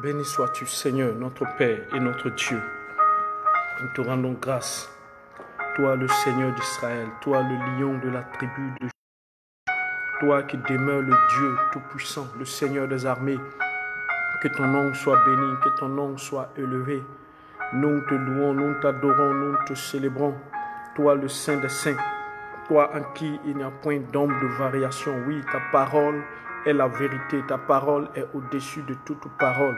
Béni sois-tu, Seigneur, notre Père et notre Dieu. Nous te rendons grâce. Toi, le Seigneur d'Israël, toi, le lion de la tribu de Juda, toi qui demeures le Dieu tout-puissant, le Seigneur des armées. Que ton nom soit béni, que ton nom soit élevé. Nous te louons, nous t'adorons, nous te célébrons. Toi, le Saint des Saints, toi en qui il n'y a point d'ombre de variation. Oui, ta parole est la vérité, ta parole est au-dessus de toute parole.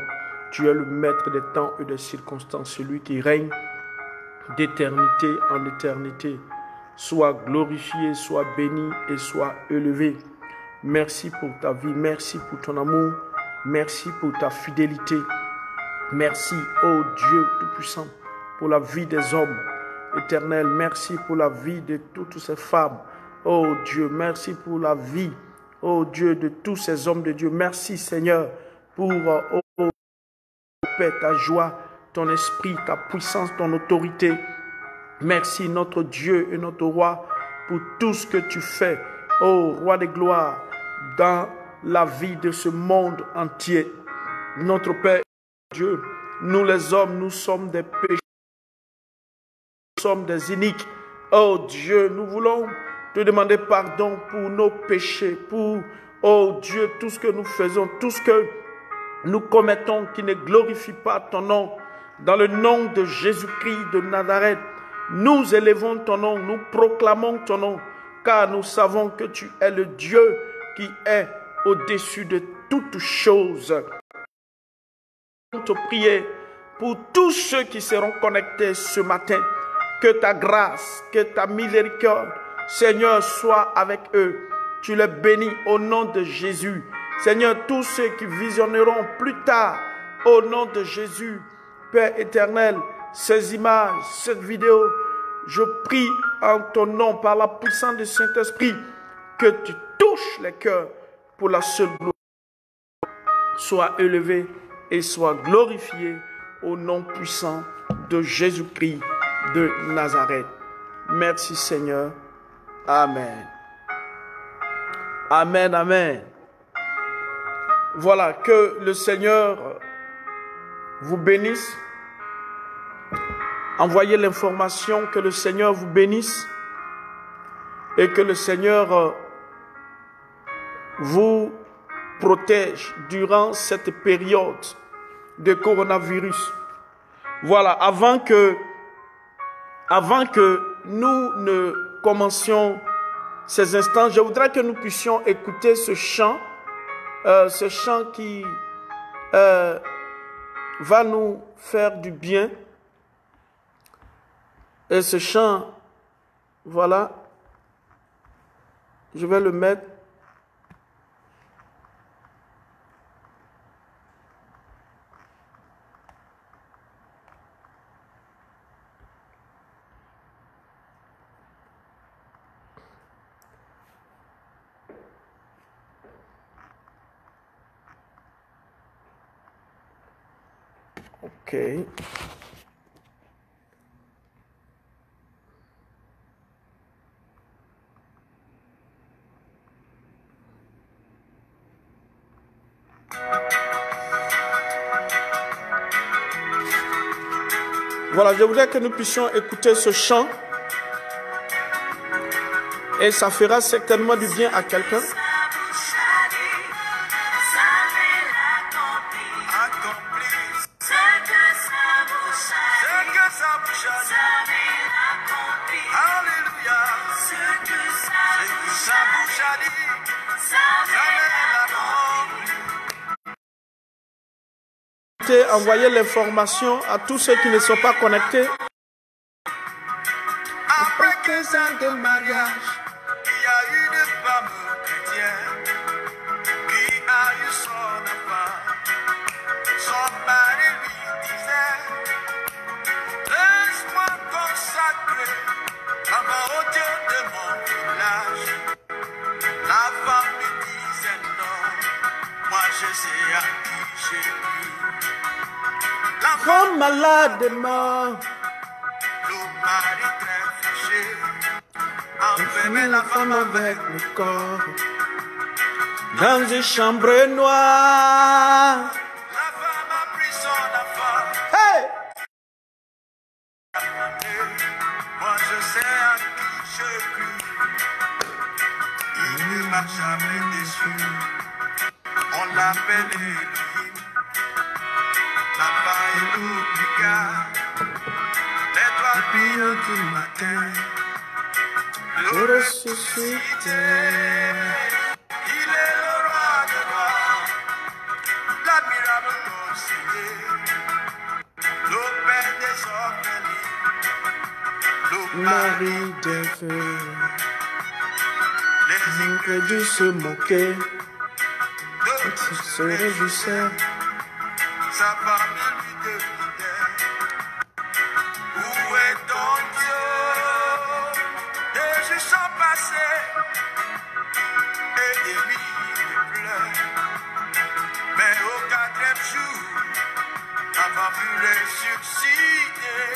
Tu es le maître des temps et des circonstances, celui qui règne d'éternité en éternité. Sois glorifié, sois béni et sois élevé. Merci pour ta vie, merci pour ton amour, merci pour ta fidélité. Merci, ô Dieu Tout-Puissant, pour la vie des hommes éternels. Merci pour la vie de toutes ces femmes. Ô Dieu, merci pour la vie, ô Dieu, de tous ces hommes de Dieu. Merci, Seigneur, pour paix, ta joie, ton esprit, ta puissance, ton autorité. Merci, notre Dieu et notre Roi, pour tout ce que tu fais, ô Roi des gloires, dans la vie de ce monde entier. Notre Père, Dieu, nous les hommes, nous sommes des pécheurs, nous sommes des iniques. Oh Dieu, nous voulons te demander pardon pour nos péchés, pour, oh Dieu, tout ce que nous faisons, tout ce que nous commettons qui ne glorifie pas ton nom. Dans le nom de Jésus-Christ de Nazareth, nous élevons ton nom, nous proclamons ton nom, car nous savons que tu es le Dieu qui est au-dessus de toutes choses. Nous te prions pour tous ceux qui seront connectés ce matin, que ta grâce, que ta miséricorde, Seigneur, soit avec eux. Tu les bénis au nom de Jésus. Seigneur, tous ceux qui visionneront plus tard, au nom de Jésus, Père éternel, ces images, cette vidéo, je prie en ton nom, par la puissance du Saint-Esprit, que tu touches les cœurs pour la seule gloire. Sois élevé et sois glorifié au nom puissant de Jésus-Christ de Nazareth. Merci Seigneur. Amen. Amen, amen. Voilà, que le Seigneur vous bénisse. Envoyez l'information, que le Seigneur vous bénisse et que le Seigneur vous protège durant cette période de coronavirus. Voilà, avant que nous ne commencions ces instants, je voudrais que nous puissions écouter ce chant qui va nous faire du bien. Et ce chant, voilà, je vais le mettre. OK. Voilà, je voudrais que nous puissions écouter ce chant et ça fera certainement du bien à quelqu'un. Envoyez l'information à tous ceux qui ne sont pas connectés. Après 15 ans de mariage, il y a une femme chrétienne qui a eu son enfant. Son mari lui disait: laisse-moi consacrer l'enfant au Dieu de mon village. La femme lui disait non, moi je sais à qui j'ai cru. L'enfant malade est mort. Le mari très fâché enfermait la femme avec le corps dans une chambre noire. La femme a n'a jamais déçu. On l'appelle Elohim, Papa Elohim, l'étoile brillante du matin, le ressuscité. Il est le roi des rois, l'admirable conseiller, le père des orphelins, le mari des feux. Les incrédules se moquaient, d'autres se réjouissaient, sa famille lui demandait, où est ton Dieu? Les jours sont passés, et des vies pleurent, mais au quatrième jour, avant vu ressusciter,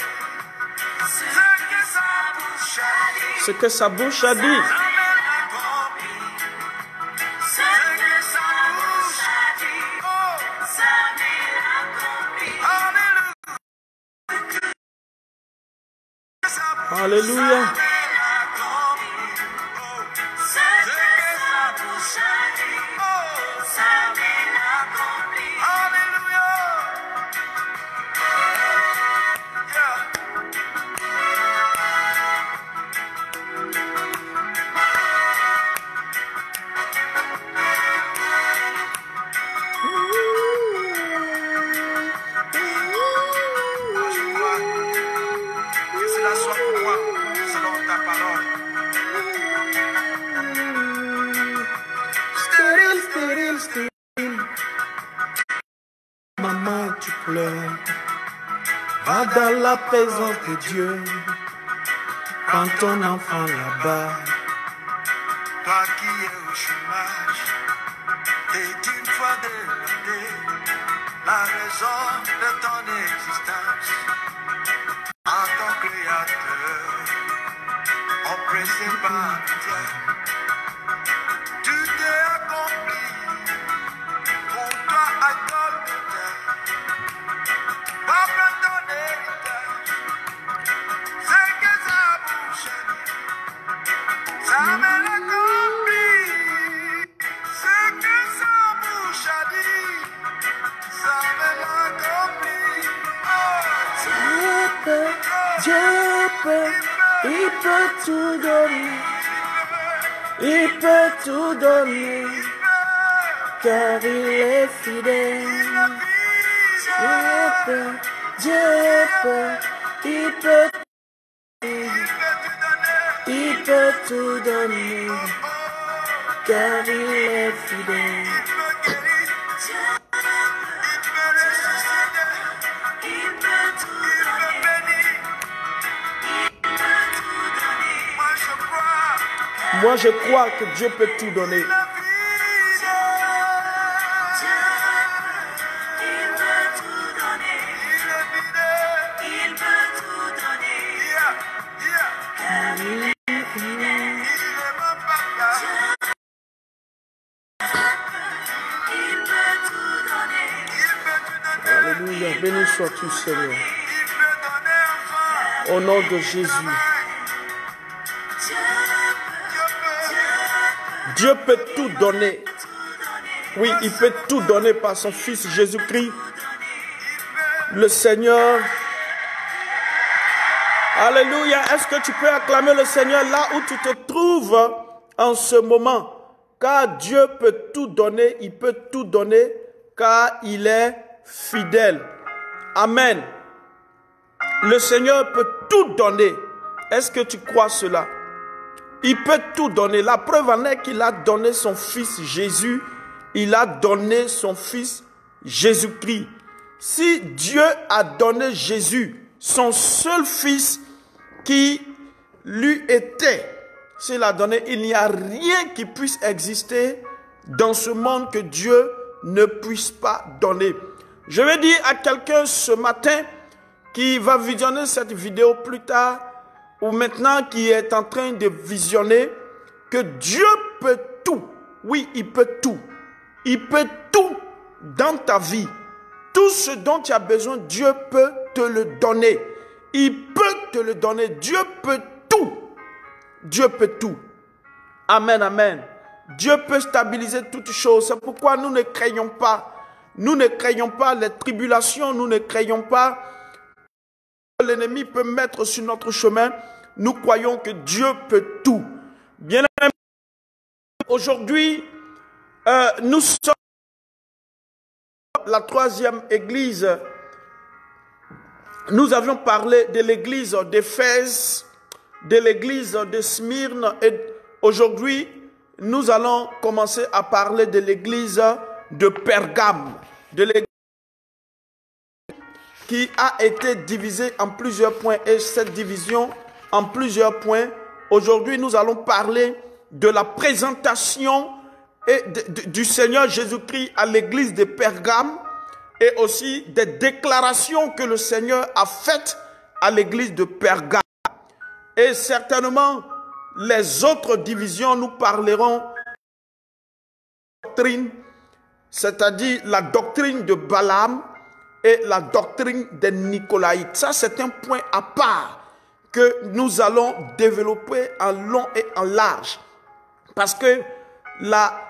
ce que sa bouche a dit. Alléluia. Maman, tu pleures. Va dans la présence de Dieu. Prends ton enfant là-bas. Toi qui es au chômage, et d'une fois demandé la raison de ton existence. En tant que créateur, oppressé par le diable, tout est accompli. Pour toi, idole de terre, papa ton héritage, c'est que sa bouche a dit, ça me l'accomplit. C'est que sa bouche a dit, ça me l'accomplit. Il peut tout donner, il peut tout donner, car il est fidèle. Il peut tout donner, car il est fidèle. Moi, je crois que Dieu peut tout donner. Alléluia, béni sois-tu, Seigneur. Au nom de Jésus. Dieu peut tout donner. Oui, il peut tout donner par son Fils Jésus-Christ. Le Seigneur. Alléluia. Est-ce que tu peux acclamer le Seigneur là où tu te trouves en ce moment? Car Dieu peut tout donner. Il peut tout donner car il est fidèle. Amen. Le Seigneur peut tout donner. Est-ce que tu crois cela? Il peut tout donner. La preuve en est qu'il a donné son Fils Jésus. Il a donné son Fils Jésus-Christ. Si Dieu a donné Jésus, son seul Fils qui lui était, s'il a donné, il n'y a rien qui puisse exister dans ce monde que Dieu ne puisse pas donner. Je vais dire à quelqu'un ce matin qui va visionner cette vidéo plus tard, ou maintenant qui est en train de visionner, que Dieu peut tout. Oui, il peut tout. Il peut tout dans ta vie. Tout ce dont tu as besoin, Dieu peut te le donner. Il peut te le donner. Dieu peut tout. Dieu peut tout. Amen, amen. Dieu peut stabiliser toutes choses. C'est pourquoi nous ne craignons pas. Nous ne craignons pas les tribulations. Nous ne craignons pas que l'ennemi peut mettre sur notre chemin. Nous croyons que Dieu peut tout. Bien aimé, aujourd'hui, nous sommes la troisième église. Nous avions parlé de l'église d'Éphèse, de l'église de Smyrne, et aujourd'hui, nous allons commencer à parler de l'église de Pergame, de l'église qui a été divisée en plusieurs points, et cette division en plusieurs points. Aujourd'hui, nous allons parler de la présentation du Seigneur Jésus-Christ à l'église de Pergame et aussi des déclarations que le Seigneur a faites à l'église de Pergame. Et certainement, les autres divisions, nous parlerons de la doctrine, c'est-à-dire la doctrine de Balaam et la doctrine des Nicolaïtes. Ça, c'est un point à part que nous allons développer en long et en large. Parce que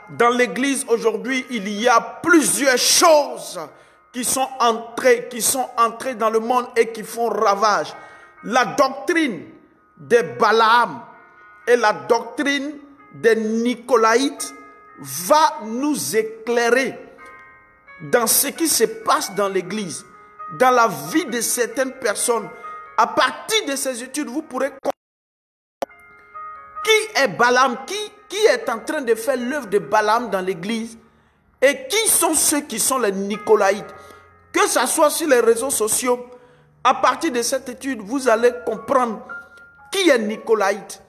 dans l'église aujourd'hui, il y a plusieurs choses qui sont entrées dans le monde et qui font ravage. La doctrine des Balaam et la doctrine des Nicolaïtes va nous éclairer dans ce qui se passe dans l'église, dans la vie de certaines personnes. À partir de ces études, vous pourrez comprendre qui est Balaam, qui est en train de faire l'œuvre de Balaam dans l'église et qui sont ceux qui sont les Nicolaïtes. Que ce soit sur les réseaux sociaux, à partir de cette étude, vous allez comprendre qui est Nicolaïte.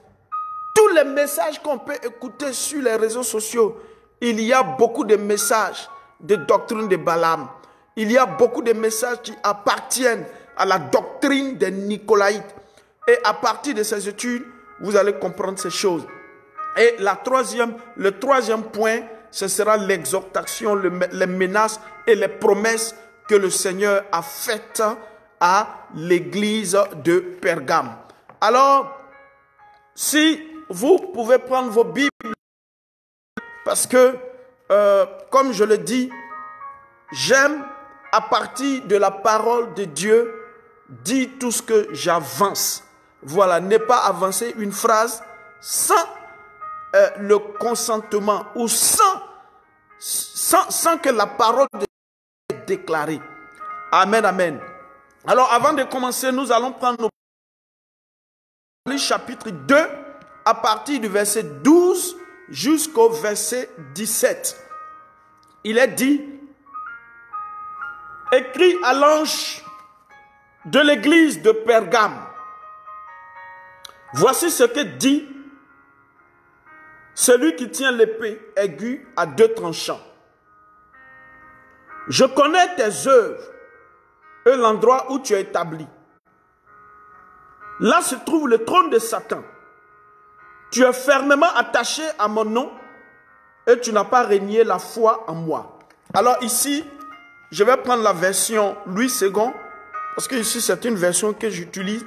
Tous les messages qu'on peut écouter sur les réseaux sociaux, il y a beaucoup de messages de doctrine de Balaam. Il y a beaucoup de messages qui appartiennent à la doctrine des Nicolaïtes. Et à partir de ces études, vous allez comprendre ces choses. Et le troisième point, ce sera l'exhortation, les menaces et les promesses que le Seigneur a faites à l'église de Pergame. Alors, si vous pouvez prendre vos Bibles, parce que, comme je le dis, j'aime à partir de la parole de Dieu dire tout ce que j'avance. Voilà, ne pas avancer une phrase sans le consentement ou sans que la parole de Dieu soit déclarée. Amen, amen. Alors, avant de commencer, nous allons prendre le chapitre 2 à partir du verset 12 jusqu'au verset 17. Il est dit: écrit à l'ange de l'église de Pergame, voici ce que dit celui qui tient l'épée aiguë à deux tranchants. Je connais tes œuvres et l'endroit où tu es établi. Là se trouve le trône de Satan. Tu es fermement attaché à mon nom et tu n'as pas renié la foi en moi. Alors ici, je vais prendre la version Louis II, parce que ici c'est une version que j'utilise.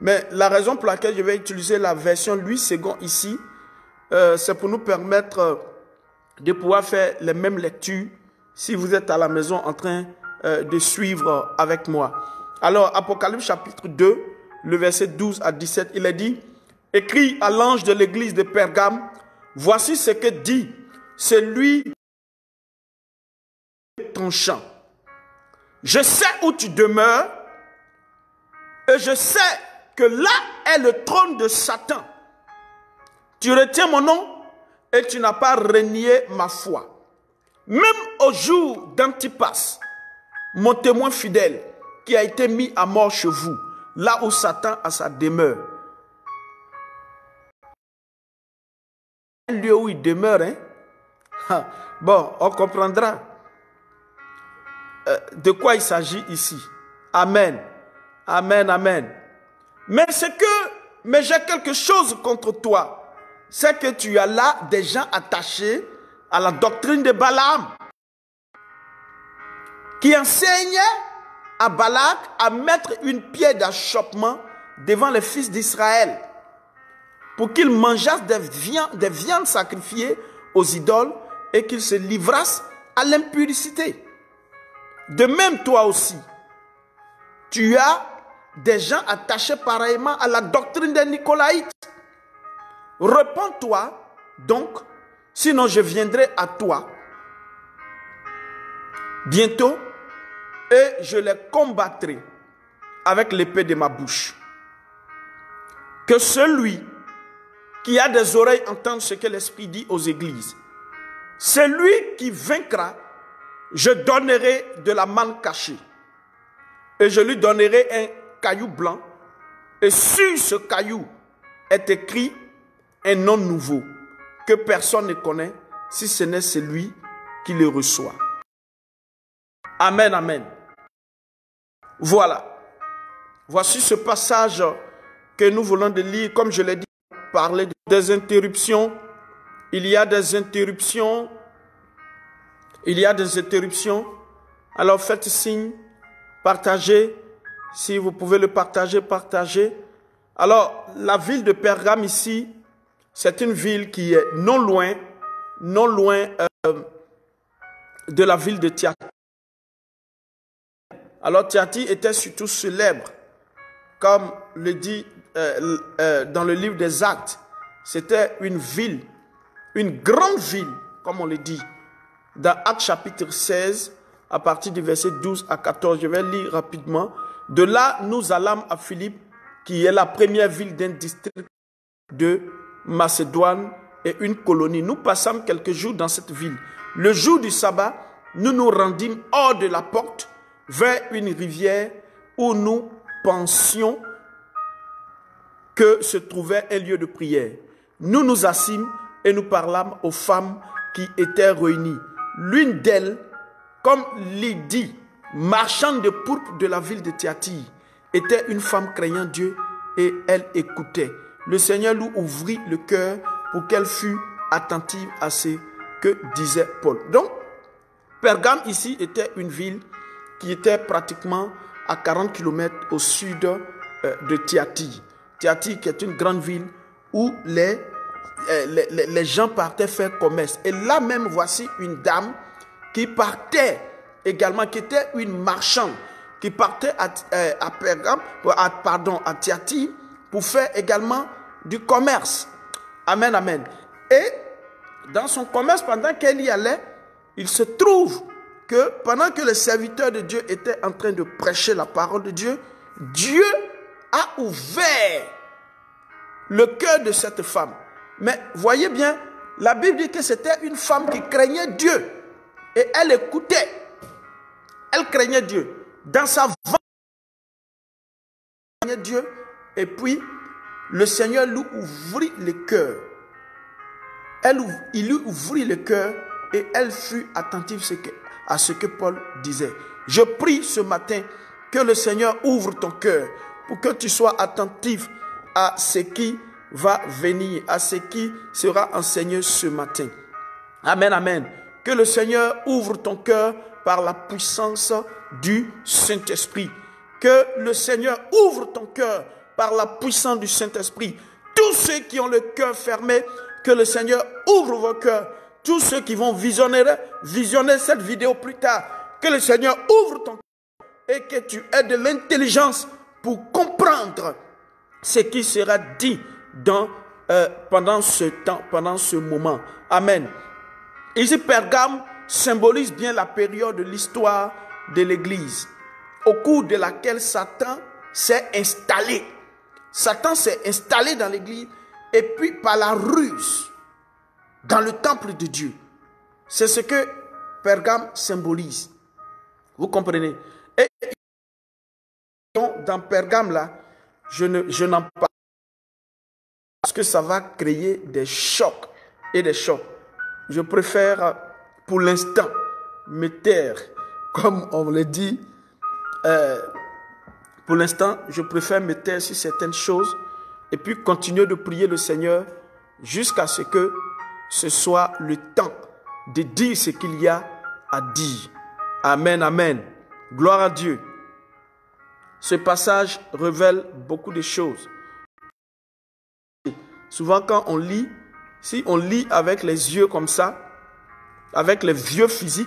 Mais la raison pour laquelle je vais utiliser la version Louis II ici, c'est pour nous permettre de pouvoir faire les mêmes lectures si vous êtes à la maison en train de suivre avec moi. Alors, Apocalypse chapitre 2, le verset 12 à 17, il est dit: écrit à l'ange de l'église de Pergame, voici ce que dit celui tranchant. Je sais où tu demeures et je sais que là est le trône de Satan. Tu retiens mon nom et tu n'as pas renié ma foi. Même au jour d'Antipas, mon témoin fidèle, qui a été mis à mort chez vous, là où Satan a sa demeure. Un lieu où il demeure, hein? Bon, on comprendra de quoi il s'agit ici. Amen. Amen, amen. Mais j'ai quelque chose contre toi. C'est que tu as là des gens attachés à la doctrine de Balaam, qui enseignait à Balak à mettre une pierre d'achoppement devant les fils d'Israël pour qu'ils mangeassent des viandes sacrifiées aux idoles et qu'ils se livrassent à l'impudicité. De même, toi aussi, tu as des gens attachés pareillement à la doctrine des Nicolaïtes. Repends-toi donc, sinon je viendrai à toi bientôt et je les combattrai avec l'épée de ma bouche. Que celui qui a des oreilles entende ce que l'Esprit dit aux églises. Celui qui vaincra, je donnerai de la manne cachée et je lui donnerai un caillou blanc et sur ce caillou est écrit un nom nouveau que personne ne connaît si ce n'est celui qui le reçoit. Amen, amen. Voilà. Voici ce passage que nous voulons de lire. Comme je l'ai dit, parler des interruptions. Il y a des interruptions. Il y a des interruptions. Alors faites signe, partagez. Si vous pouvez le partager, partagez. Alors, la ville de Pergame ici, c'est une ville qui est non loin de la ville de Thyatire. Alors Thyatire était surtout célèbre, comme le dit dans le livre des Actes. C'était une ville, une grande ville, comme on le dit. Dans Actes chapitre 16, à partir du verset 12 à 14, je vais lire rapidement. De là, nous allâmes à Philippe, qui est la première ville d'un district de Macédoine et une colonie. Nous passâmes quelques jours dans cette ville. Le jour du sabbat, nous nous rendîmes hors de la porte vers une rivière où nous pensions que se trouvait un lieu de prière. Nous nous assîmes et nous parlâmes aux femmes qui étaient réunies. L'une d'elles, comme Lydie, marchande de pourpre de la ville de Thyatire, était une femme craignant Dieu et elle écoutait. Le Seigneur lui ouvrit le cœur pour qu'elle fût attentive à ce que disait Paul. Donc, Pergame ici était une ville qui était pratiquement à 40 km au sud de Thyatire. Thyatire qui est une grande ville où les gens partaient faire commerce. Et là même, voici une dame qui partait également, qui était une marchande, qui partait à Pergame, à Thyatire, pour faire également du commerce. Amen, amen. Et dans son commerce, pendant qu'elle y allait, il se trouve que pendant que les serviteurs de Dieu étaient en train de prêcher la parole de Dieu, Dieu a ouvert le cœur de cette femme. Mais voyez bien, la Bible dit que c'était une femme qui craignait Dieu. Et elle écoutait. Elle craignait Dieu. Dans sa vie, elle craignait Dieu. Et puis, le Seigneur lui ouvrit le cœur. Il lui ouvrit le cœur et elle fut attentive à ce que Paul disait. Je prie ce matin que le Seigneur ouvre ton cœur pour que tu sois attentif à ce qui va venir, à ce qui sera enseigné ce matin. Amen, amen. Que le Seigneur ouvre ton cœur par la puissance du Saint-Esprit. Que le Seigneur ouvre ton cœur par la puissance du Saint-Esprit. Tous ceux qui ont le cœur fermé, que le Seigneur ouvre vos cœurs. Tous ceux qui vont visionner cette vidéo plus tard, que le Seigneur ouvre ton cœur et que tu aies de l'intelligence pour comprendre ce qui sera dit pendant ce temps, pendant ce moment. Amen. Ici, Pergame symbolise bien la période de l'histoire de l'Église, au cours de laquelle Satan s'est installé. Satan s'est installé dans l'Église et puis par la ruse, dans le temple de Dieu. C'est ce que Pergame symbolise. Vous comprenez? Et dans Pergame, là, je n'en parle pas parce que ça va créer des chocs et des chocs. Je préfère, pour l'instant, me taire, comme on le dit. Pour l'instant, je préfère me taire sur certaines choses et puis continuer de prier le Seigneur jusqu'à ce que ce soit le temps de dire ce qu'il y a à dire. Amen, amen. Gloire à Dieu. Ce passage révèle beaucoup de choses. Souvent quand on lit, Si on lit avec les yeux comme ça, avec les yeux physiques,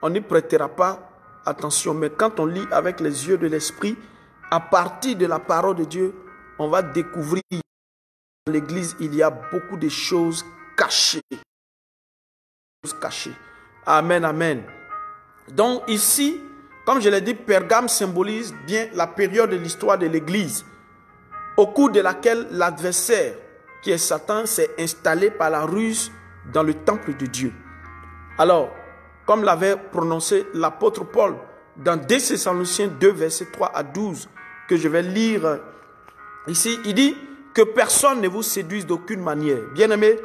on n'y prêtera pas attention. Mais quand on lit avec les yeux de l'esprit, à partir de la parole de Dieu, on va découvrir que dans l'église, il y a beaucoup de choses cachées. Amen, amen. Donc ici, comme je l'ai dit, Pergame symbolise bien la période de l'histoire de l'église, au cours de laquelle l'adversaire, qui est Satan, s'est installé par la ruse dans le temple de Dieu. Alors, comme l'avait prononcé l'apôtre Paul dans 2 Thessaloniciens 2, versets 3 à 12, que je vais lire ici, il dit que personne ne vous séduise d'aucune manière. Bien-aimés,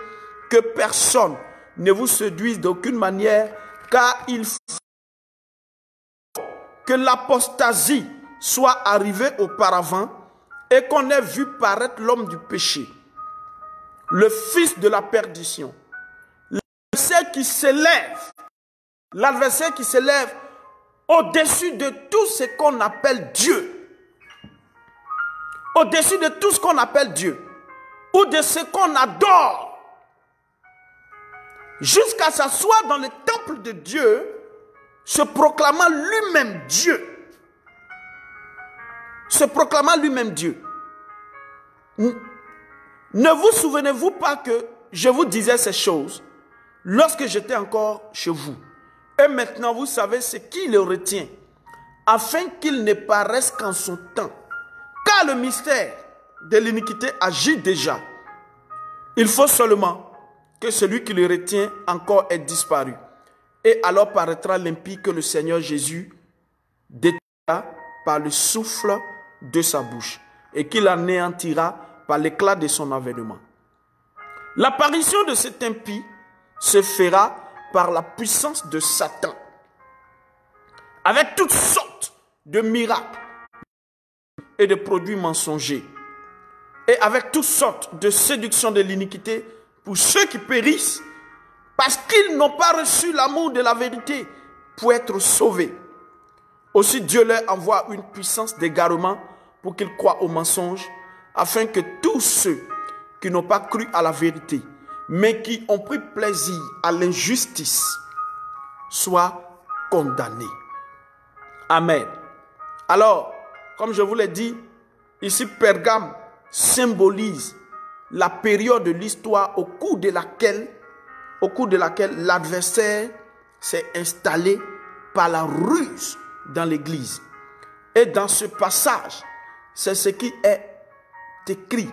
que personne ne vous séduise d'aucune manière, car il faut que l'apostasie soit arrivée auparavant et qu'on ait vu paraître l'homme du péché, le fils de la perdition, l'adversaire qui s'élève au-dessus de tout ce qu'on appelle Dieu, au-dessus de tout ce qu'on appelle Dieu, ou de ce qu'on adore, jusqu'à s'asseoir dans le temple de Dieu, se proclamant lui-même Dieu. Se proclamant lui-même Dieu. Ne vous souvenez-vous pas que je vous disais ces choses lorsque j'étais encore chez vous? Et maintenant vous savez ce qui le retient, afin qu'il ne paraisse qu'en son temps. Car le mystère de l'iniquité agit déjà. Il faut seulement que celui qui le retient encore ait disparu. Et alors paraîtra l'impie que le Seigneur Jésus détruira par le souffle de sa bouche et qu'il anéantira par l'éclat de son avènement. L'apparition de cet impie se fera par la puissance de Satan, avec toutes sortes de miracles et de produits mensongers, et avec toutes sortes de séductions de l'iniquité pour ceux qui périssent, parce qu'ils n'ont pas reçu l'amour de la vérité pour être sauvés. Aussi Dieu leur envoie une puissance d'égarement pour qu'ils croient au mensonge, afin que tous ceux qui n'ont pas cru à la vérité, mais qui ont pris plaisir à l'injustice, soient condamnés. Amen. Alors, comme je vous l'ai dit, ici Pergame symbolise la période de l'histoire au cours de laquelle l'adversaire s'est installé par la ruse dans l'église. Et dans ce passage, c'est ce qui est écrit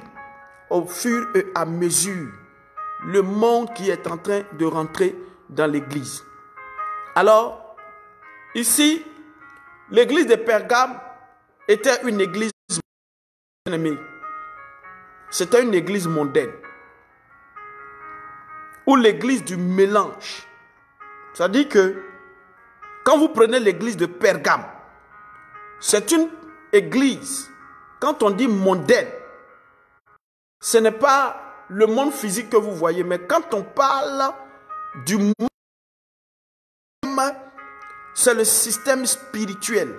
au fur et à mesure, le monde qui est en train de rentrer dans l'église. Alors, ici, l'église de Pergame était une église mondaine. C'était une église mondaine. Ou l'église du mélange. C'est-à-dire que quand vous prenez l'église de Pergame, c'est une église, quand on dit mondaine, ce n'est pas le monde physique que vous voyez, mais quand on parle du monde, c'est le système spirituel,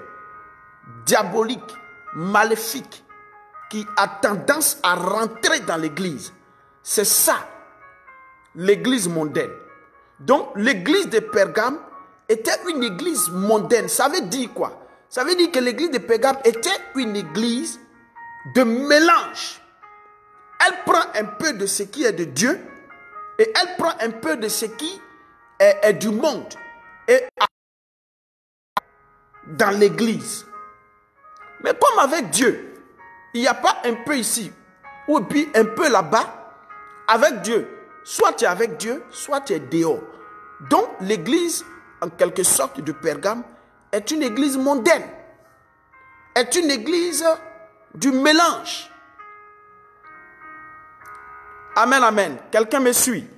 diabolique, maléfique, qui a tendance à rentrer dans l'église. C'est ça, l'église mondaine. Donc, l'église de Pergame était une église mondaine. Ça veut dire quoi? Ça veut dire que l'église de Pergame était une église de mélange. Elle prend un peu de ce qui est de Dieu et elle prend un peu de ce qui est du monde. Et dans l'église. Mais comme avec Dieu, il n'y a pas un peu ici ou puis un peu là-bas. Avec Dieu, soit tu es avec Dieu, soit tu es dehors. Donc l'église, en quelque sorte, de Pergame est une église mondaine. Est une église du mélange. Amen, amen. Quelqu'un me suit?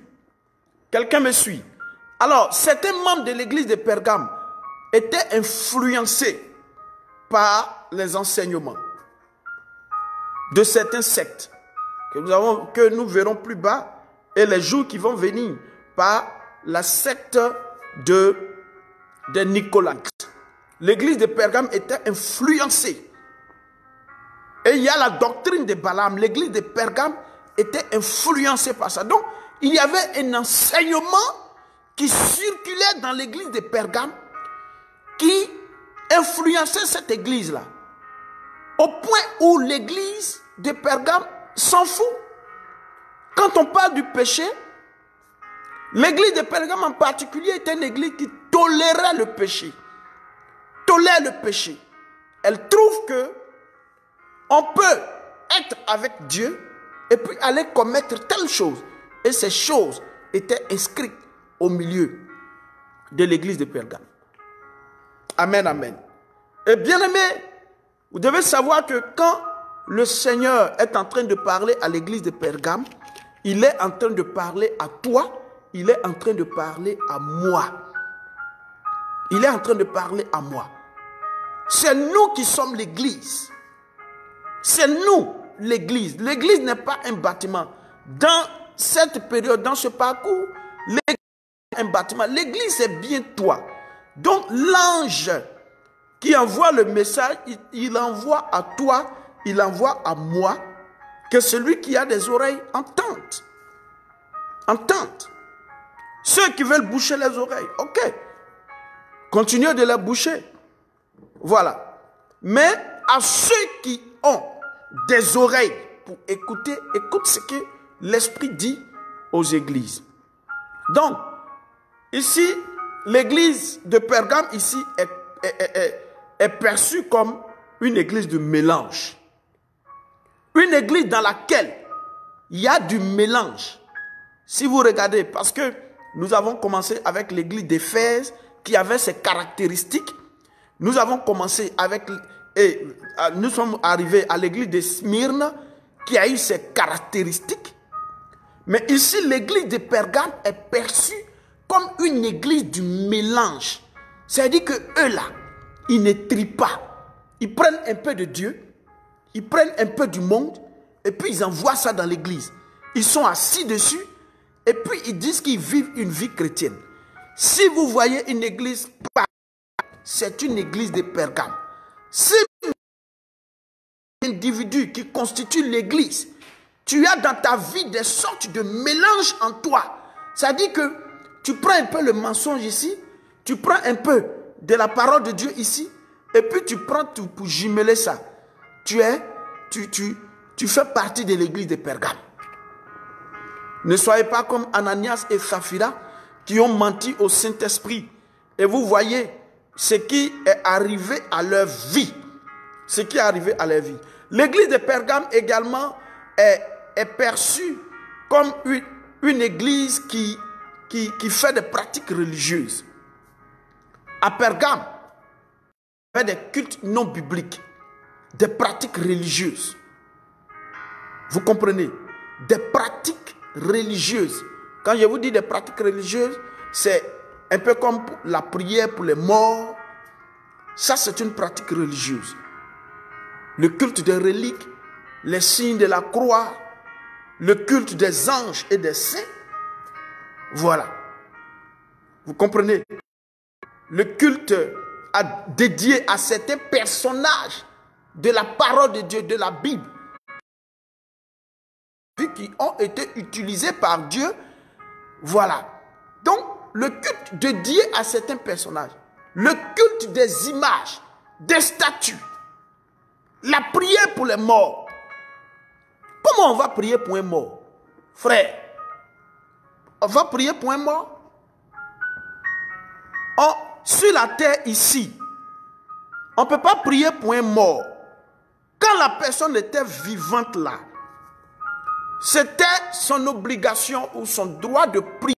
Quelqu'un me suit? Alors, certains membres de l'église de Pergame étaient influencés par les enseignements de certains sectes que nous verrons plus bas et les jours qui vont venir par la secte des Nicolaïtes. L'église de Pergame était influencée. Et il y a la doctrine de Balaam. L'église de Pergame était influencée par ça. Donc, il y avait un enseignement qui circulait dans l'église de Pergame, qui influençait cette église-là, au point où l'église de Pergame s'en fout. Quand on parle du péché, l'église de Pergame en particulier était une église qui tolérait le péché. Tolère le péché. Elle trouve que on peut être avec Dieu et puis aller commettre telle chose. Et ces choses étaient inscrites au milieu de l'église de Pergame. Amen, amen. Et bien aimé, vous devez savoir que quand le Seigneur est en train de parler à l'église de Pergame, il est en train de parler à toi, il est en train de parler à moi. Il est en train de parler à moi. C'est nous qui sommes l'église. C'est nous l'église. L'église n'est pas un bâtiment. Dans cette période, dans ce parcours, l'église est un bâtiment. L'église, c'est bien toi. Donc l'ange qui envoie le message, il envoie à toi, il envoie à moi, que celui qui a des oreilles entende. Entende. Ceux qui veulent boucher les oreilles, ok. Continuez de les boucher. Voilà. Mais à ceux qui ont des oreilles pour écouter, écoute ce que l'Esprit dit aux églises. Donc, ici, l'église de Pergame ici est perçue comme une église de mélange. Une église dans laquelle il y a du mélange. Si vous regardez, parce que nous avons commencé avec l'église d'Éphèse qui avait ses caractéristiques. Nous avons commencé avec, et nous sommes arrivés à l'église de Smyrne qui a eu ses caractéristiques. Mais ici, l'église de Pergame est perçue comme une église du mélange. C'est-à-dire que eux là, ils ne trient pas. Ils prennent un peu de Dieu, ils prennent un peu du monde, et puis ils envoient ça dans l'église. Ils sont assis dessus, et puis ils disent qu'ils vivent une vie chrétienne. Si vous voyez une église, c'est une église de Pergame. Si un individu qui constitue l'église, tu as dans ta vie des sortes de mélanges en toi. C'est-à-dire que tu prends un peu le mensonge ici, tu prends un peu de la parole de Dieu ici, et puis tu prends tout pour jumeler ça. Tu fais partie de l'église de Pergame. Ne soyez pas comme Ananias et Saphira qui ont menti au Saint-Esprit. Et vous voyez ce qui est arrivé à leur vie. Ce qui est arrivé à leur vie. L'église de Pergame également est perçue comme une église qui fait des pratiques religieuses. À Pergame, il y avait des cultes non bibliques, des pratiques religieuses. Vous comprenez? Des pratiques religieuses. Quand je vous dis des pratiques religieuses, c'est un peu comme la prière pour les morts. Ça, c'est une pratique religieuse. Le culte des reliques, les signes de la croix, le culte des anges et des saints. Voilà. Vous comprenez? Le culte dédié à certains personnages de la parole de Dieu, de la Bible, qui ont été utilisés par Dieu. Voilà. Donc, le culte dédié à certains personnages, le culte des images, des statues, la prière pour les morts. Comment on va prier pour un mort, frère? On va prier pour un mort? Sur la terre ici, on ne peut pas prier pour un mort. Quand la personne était vivante là, c'était son obligation ou son droit de prier